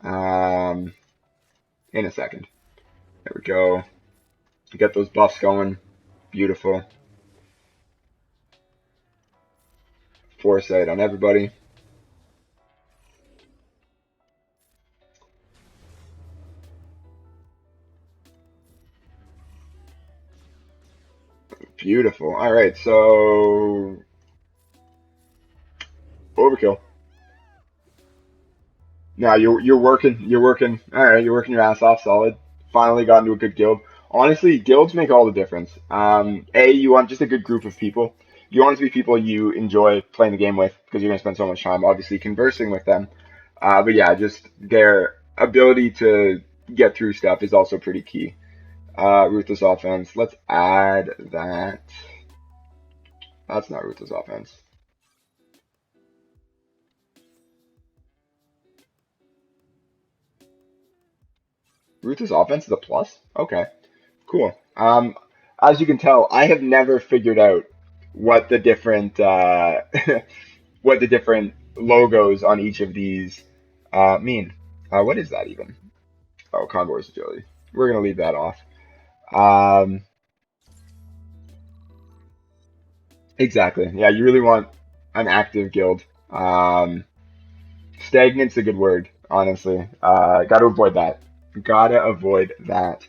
[SPEAKER 1] in a second. There we go. Get those buffs going. Beautiful. Foresight on everybody. Beautiful. All right, so overkill. Now you're working. All right, you're working your ass off. Solid. Finally got into a good guild. Honestly, guilds make all the difference. You want just a good group of people. You want it to be people you enjoy playing the game with because you're going to spend so much time, obviously, conversing with them. But yeah, just their ability to get through stuff is also pretty key. Ruthless offense. Let's add that. That's not ruthless offense. Ruthless offense is a plus? Okay, cool. As you can tell, I have never figured out what the different what the different logos on each of these mean. What is that even? Oh, Condor's agility. We're gonna leave that off. Um, exactly. Yeah, you really want an active guild. Stagnant's a good word, honestly. Gotta avoid that. Gotta avoid that.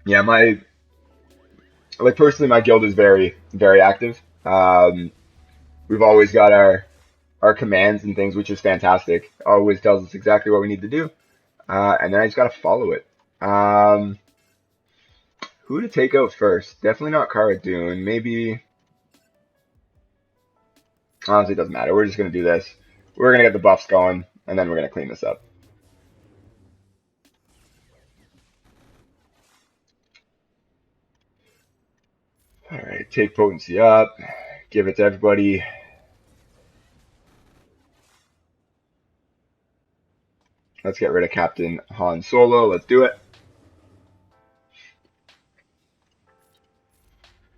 [SPEAKER 1] Yeah, personally, my guild is very, very active. We've always got our commands and things, which is fantastic. Always tells us exactly what we need to do, and then I just gotta follow it. Um, who to take out first? Definitely not Cara Dune. Maybe. Honestly, it doesn't matter. We're just gonna do this. We're gonna get the buffs going, and then we're gonna clean this up. All right, take potency up. Give it to everybody. Let's get rid of Captain Han Solo. Let's do it.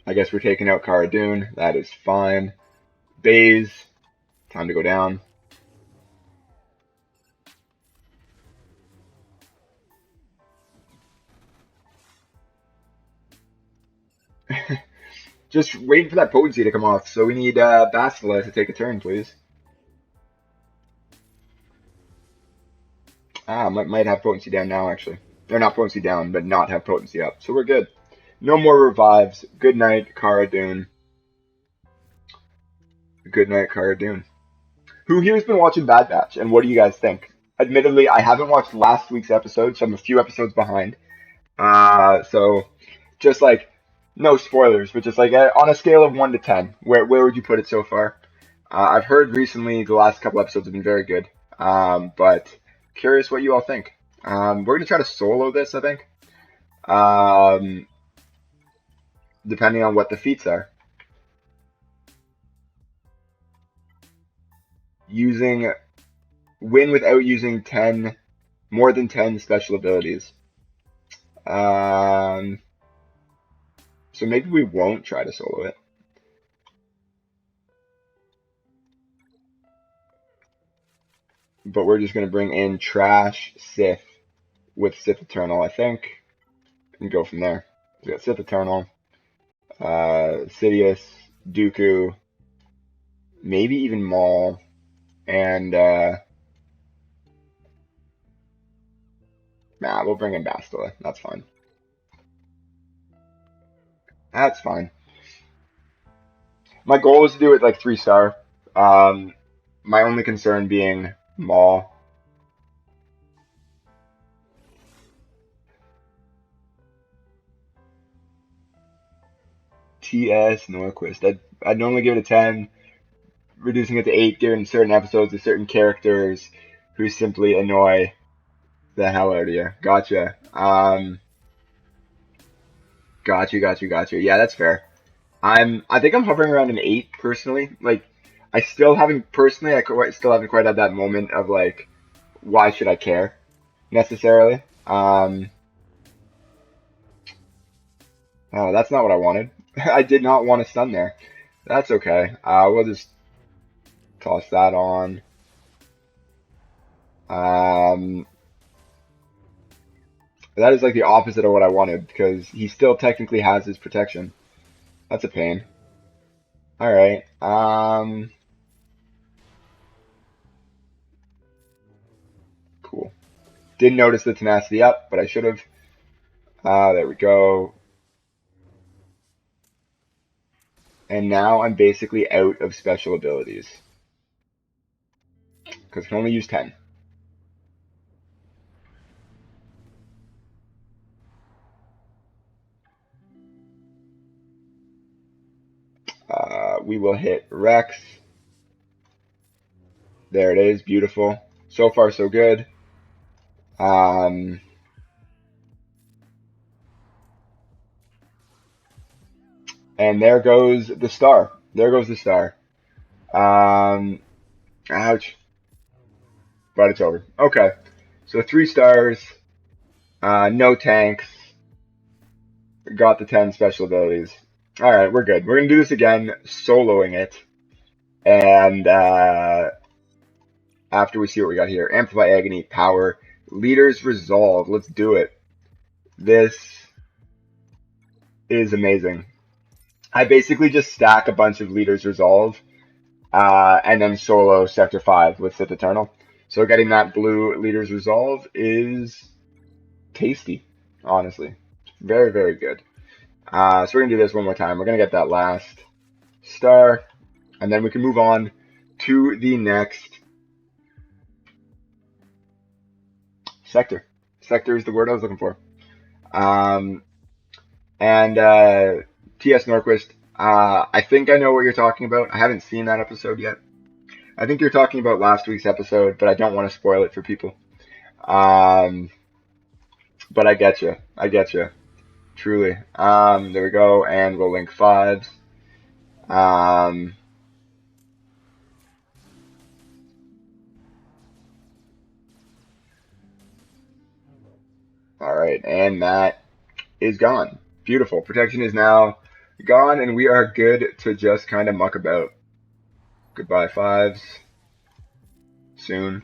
[SPEAKER 1] I guess we're taking out Cara Dune. That is fine. Baze. Time to go down. Just waiting for that potency to come off. So we need Bastila to take a turn, please. Might have potency down now, actually. Or not potency down, but not have potency up. So we're good. No more revives. Good night, Cara Dune. Good night, Cara Dune. Who here's been watching Bad Batch, and what do you guys think? Admittedly, I haven't watched last week's episode, so I'm a few episodes behind. So just like no spoilers, but just like on a scale of 1 to 10, where would you put it so far? I've heard recently the last couple episodes have been very good, but curious what you all think. We're gonna try to solo this, I think, um, depending on what the feats are. Using win without using 10 more than 10 special abilities. Um, so maybe we won't try to solo it. But we're just going to bring in Trash Sith with Sith Eternal, I think, and go from there. We got Sith Eternal, Sidious, Dooku, maybe even Maul, and we'll bring in Bastila. That's fine. That's fine. My goal is to do it like 3-star. My only concern being Maul. TS Norquist. I'd normally give it a 10, reducing it to 8, given certain episodes to certain characters who simply annoy the hell out of you. Gotcha. Gotcha. Yeah, that's fair. I think I'm hovering around an 8 personally. Like, I still haven't personally. Still haven't quite had that moment of like, why should I care necessarily? Oh, that's not what I wanted. I did not want to stun there. That's okay. We'll just toss that on. That is like the opposite of what I wanted because he still technically has his protection. That's a pain. All right. Cool. Didn't notice the tenacity up, but I should have. There we go. And now I'm basically out of special abilities because I can only use 10. will hit Rex. There it is. Beautiful. So far, so good. And there goes the star. There goes the star. Ouch. But it's over. Okay. So 3 stars. No tanks. Got the 10 special abilities. Alright, we're good. We're going to do this again, soloing it. And after we see what we got here. Amplify Agony, Power, Leader's Resolve. Let's do it. This is amazing. I basically just stack a bunch of Leader's Resolve and then solo Sector 5 with Sith Eternal. So getting that blue Leader's Resolve is tasty, honestly. Very, very good. So we're going to do this one more time. We're going to get that last star, and then we can move on to the next sector. Sector is the word I was looking for. T.S. Norquist, I think I know what you're talking about. I haven't seen that episode yet. I think you're talking about last week's episode, but I don't want to spoil it for people. But I get you. I get you. Truly. There we go, and we'll link 5s. Alright, and that is gone. Beautiful. Protection is now gone, and we are good to just kind of muck about. Goodbye, 5s. Soon.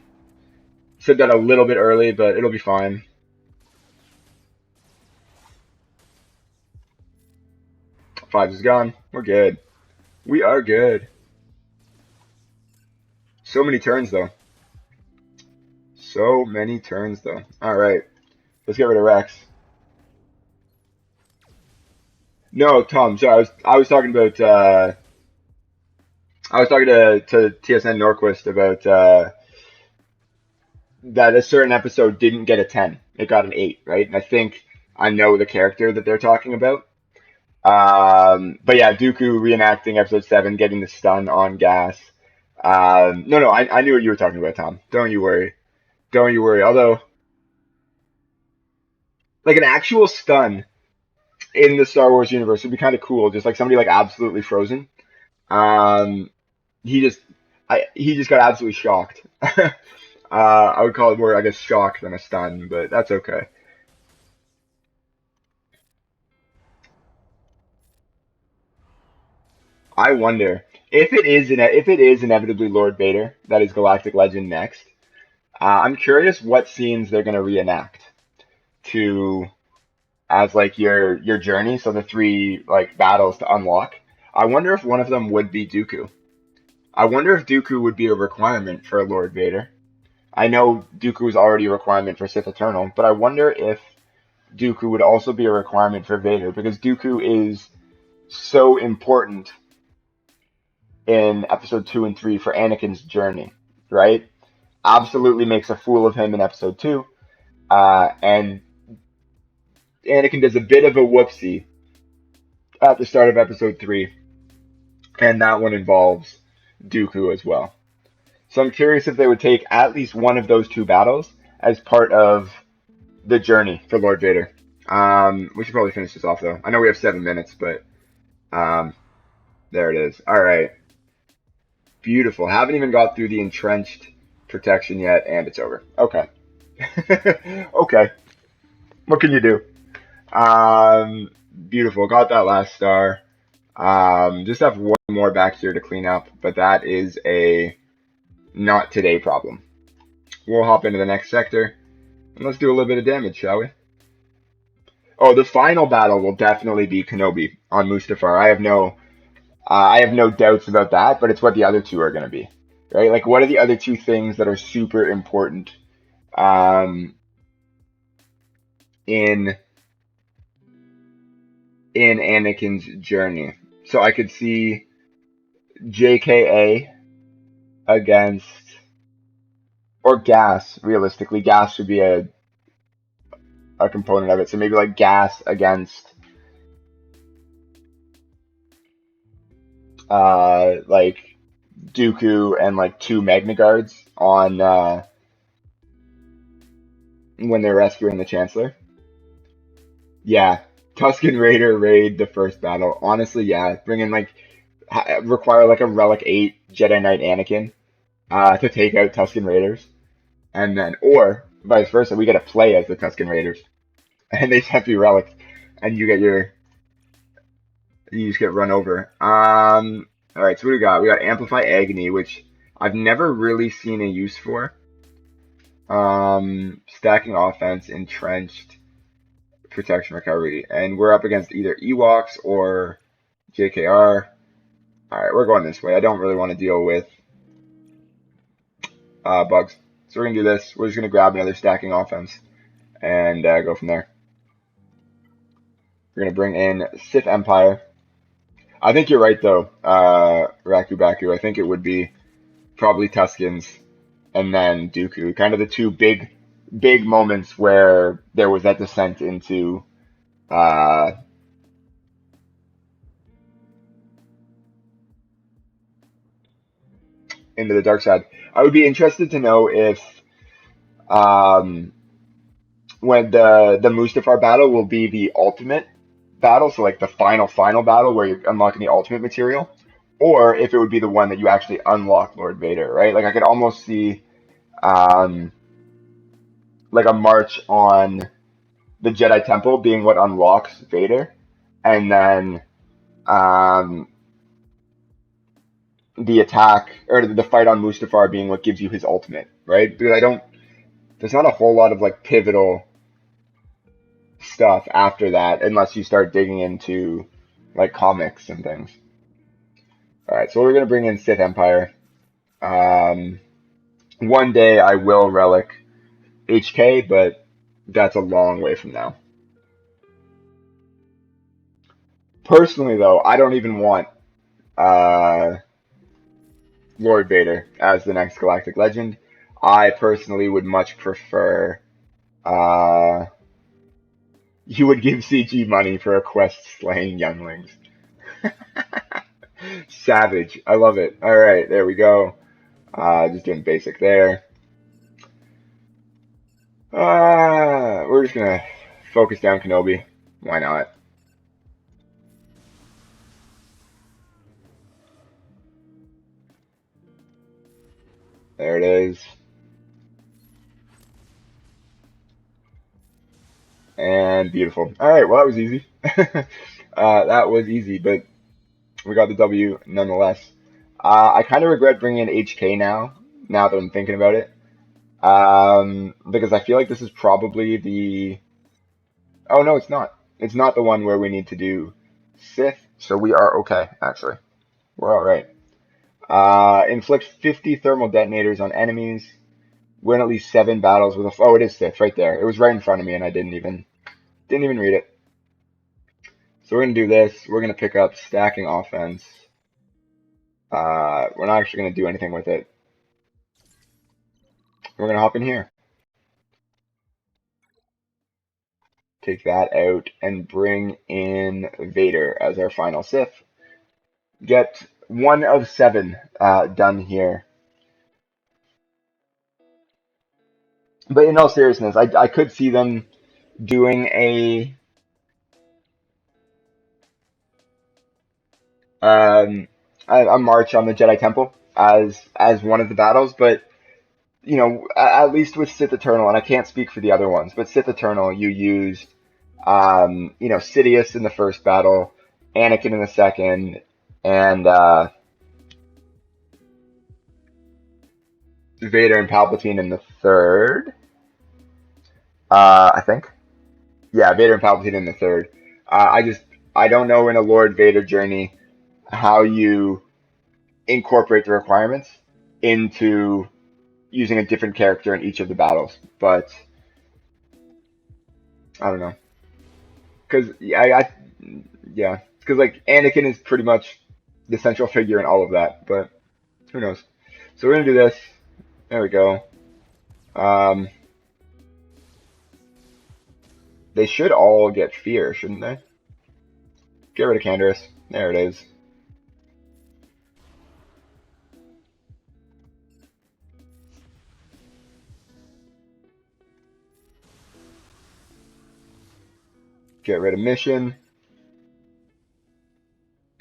[SPEAKER 1] Said that a little bit early, but it'll be fine. Fives is gone. We're good. We are good. So many turns, though. So many turns, though. Alright. Let's get rid of Rex. No, Tom, sorry, I was talking about I was talking to TSN Norquist about that a certain episode didn't get a 10. It got an 8, right? And I think I know the character that they're talking about. But yeah, Dooku reenacting episode 7, getting the stun on gas. No, I knew what you were talking about, Tom. Don't you worry. Don't you worry. Although, like an actual stun in the Star Wars universe would be kind of cool. Just like somebody like absolutely frozen. He just got absolutely shocked. I would call it more, I guess, shock than a stun, but that's okay. I wonder if it is inevitably Lord Vader that is Galactic Legend next. I'm curious what scenes they're gonna reenact to as like your journey. So the 3 like battles to unlock. I wonder if one of them would be Dooku. I wonder if Dooku would be a requirement for Lord Vader. I know Dooku is already a requirement for Sith Eternal, but I wonder if Dooku would also be a requirement for Vader, because Dooku is so important in episode 2 and 3 for Anakin's journey, right? Absolutely makes a fool of him in episode 2, and Anakin does a bit of a whoopsie at the start of episode 3, and that one involves Dooku as well. So I'm curious if they would take at least one of those 2 battles as part of the journey for Lord Vader. We should probably finish this off, though. I know we have 7 minutes, but there it is. All right. Beautiful. Haven't even got through the entrenched protection yet, and it's over. Okay. Okay. What can you do? Beautiful. Got that last star. Just have one more back here to clean up, but that is a not today problem. We'll hop into the next sector, and let's do a little bit of damage, shall we? Oh, the final battle will definitely be Kenobi on Mustafar. I have no doubts about that, but it's what the other 2 are going to be, right? Like, what are the other 2 things that are super important in Anakin's journey? So I could see JKA against, or gas, realistically. Gas should be a component of it. So maybe like gas against like Dooku and like 2 Magna Guards on when they're rescuing the Chancellor. Yeah, Tusken Raider raid the first battle. Honestly, yeah, bring in like require like a Relic 8 Jedi Knight Anakin to take out Tusken Raiders, and then or vice versa, we get to play as the Tusken Raiders, and they just have to be relics, and you just get run over. All right, so what do we got? We got Amplify Agony, which I've never really seen a use for. Stacking offense, entrenched, protection recovery, and we're up against either Ewoks or JKR. All right, we're going this way. I don't really want to deal with bugs, so we're gonna do this. We're just gonna grab another stacking offense and go from there. We're gonna bring in Sith Empire. I think you're right though, Raku Baku. I think it would be probably Tuskens and then Dooku. Kind of the two big moments where there was that descent uh, into the dark side. I would be interested to know if um, when the Mustafar battle will be the ultimate battle, so like the final battle where you're unlocking the ultimate material, or if it would be the one that you actually unlock Lord Vader, right? Like I could almost see um, like a march on the Jedi Temple being what unlocks Vader, and then um, the attack or the fight on Mustafar being what gives you his ultimate, right? Because there's not a whole lot of like pivotal stuff after that unless you start digging into like comics and things. All right, so we're gonna bring in Sith Empire. Um, one day I will relic HK, but that's a long way from now. Personally, though, I don't even want uh, Lord Vader as the next Galactic Legend. I personally would much prefer. Uh, you would give CG money for a quest slaying younglings. Savage. I love it. All right, there we go. Just doing basic there. We're just gonna focus down Kenobi. Why not? There it is. And beautiful. All right, well, that was easy. That was easy, but we got the W nonetheless. I kind of regret bringing in HK now that I'm thinking about it. Because I feel like this is probably the. Oh, no, it's not. It's not the one where we need to do Sith, so we are okay, actually. We're alright. Inflict 50 thermal detonators on enemies. Win at least 7 battles with a. Oh, it is Sith right there. It was right in front of me, and I didn't even read it. So we're gonna do this. We're gonna pick up stacking offense. We're not actually gonna do anything with it. We're gonna hop in here. Take that out and bring in Vader as our final Sith. Get 1 of 7 done here. But in all seriousness, I could see them doing um, a march on the Jedi Temple as one of the battles, but you know, at least with Sith Eternal, and I can't speak for the other ones, but Sith Eternal, you used, you know, Sidious in the first battle, Anakin in the second, and Vader and Palpatine in the third. I think. Yeah, Vader and Palpatine in the third. I don't know in a Lord Vader journey how you incorporate the requirements into using a different character in each of the battles, but I don't know. Because yeah, because like Anakin is pretty much the central figure in all of that, but who knows? So we're gonna do this. There we go. Um, they should all get fear, shouldn't they? Get rid of Canderous. There it is. Get rid of mission.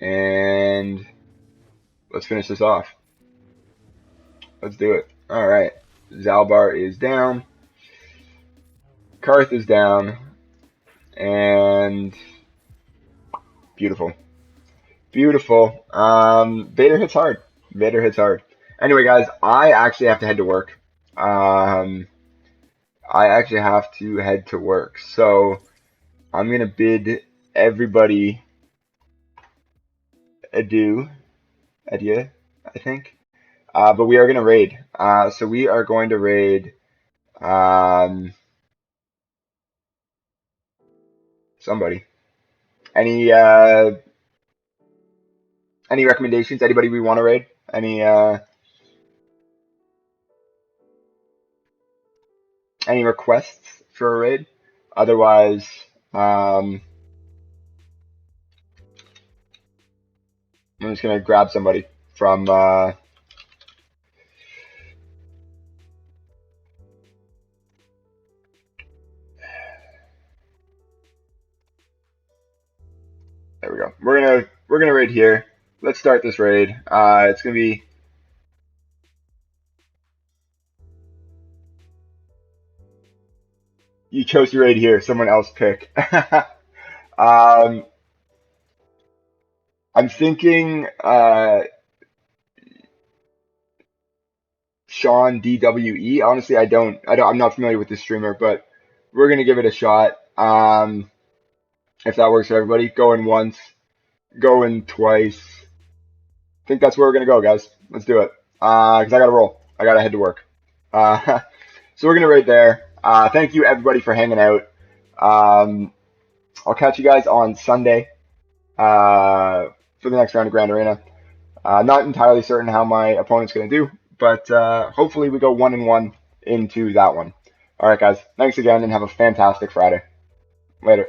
[SPEAKER 1] And let's finish this off. Let's do it. Alright. Zalbar is down. Karth is down. And beautiful. Beautiful. Vader hits hard. Vader hits hard. Anyway, guys, I actually have to head to work. So I'm going to bid everybody adieu, I think. But we are going to raid. So we are going to raid somebody. Any recommendations? Anybody we want to raid? Any requests for a raid? Otherwise, I'm just gonna grab somebody from there we go. We're gonna raid here. Let's start this raid. It's gonna be you chose to raid here. Someone else pick. I'm thinking Sean DWE. Honestly, I'm not familiar with this streamer, but we're gonna give it a shot. If that works for everybody, going once, going twice. I think that's where we're gonna go, guys. Let's do it. Cause I gotta roll. I gotta head to work. So we're gonna raid there. Thank you everybody for hanging out. I'll catch you guys on Sunday for the next round of Grand Arena. Not entirely certain how my opponent's going to do, but hopefully we go 1-1 into that one. All right, guys. Thanks again, and have a fantastic Friday. Later.